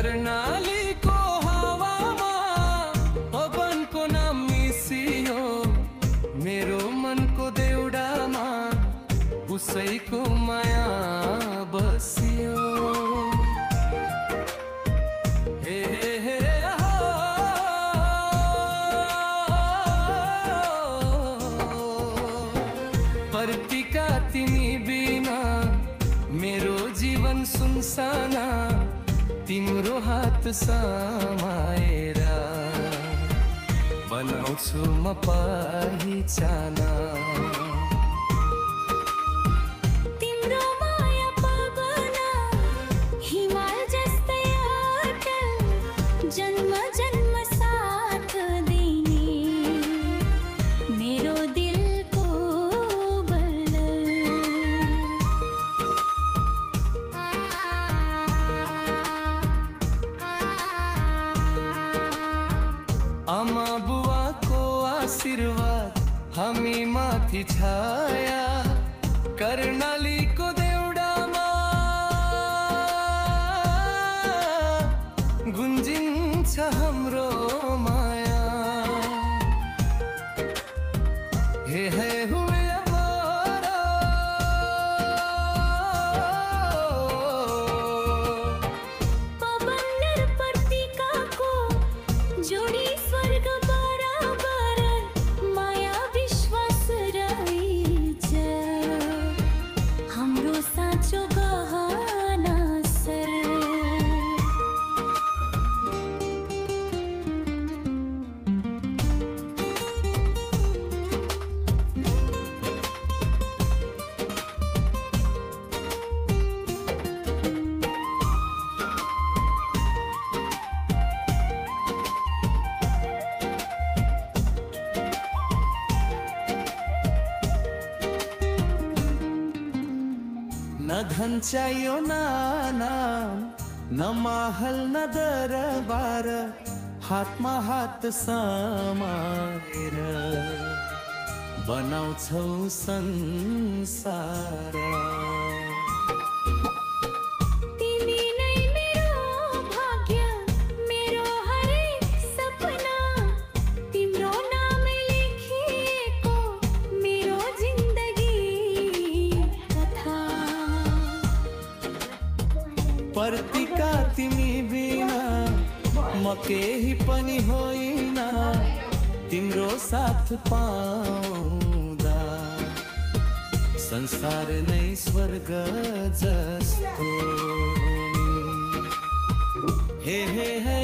कर्णालीको हावामा पवनको नाम मिसियो, मेरो मनको देउडामा उसैको माया बसियो। पर्तिका तिमी बिना मेरो जीवन सुनसाना, तिम्रो हात समाएर बनाउँछु म पहिचाना। तिम्रो माया पावना हिमाल जस्तै अटल, जन्म जन्म साथ दिने मेरो दिलको बल्ल। आमा बुवाको आशीर्वाद हामी माथि छाया, कर्णालीको देउडामा गुन्जिन्छ हाम्रो माया। हे हे हुए हमारा पवन र पर्तिकाको जोडी स्वर्ग बराबर, माया विश्वास रहेछ हाम्रो साँचो गहना सर। न धन चाहियो न नाम, न महल न दरबार, हातमा हात समाएर बनाउँछौ संसार। तिमी नै मेरो भाग्य, मेरो हरेक सपना, तिम्रो नाम लेखिएको मेरो जिन्दगी कथा। पर्तिका तिमी बिना म केही पनि होइन, तिम्रो साथ पाउँदा संसार नै स्वर्ग जस्तो। हे हे हे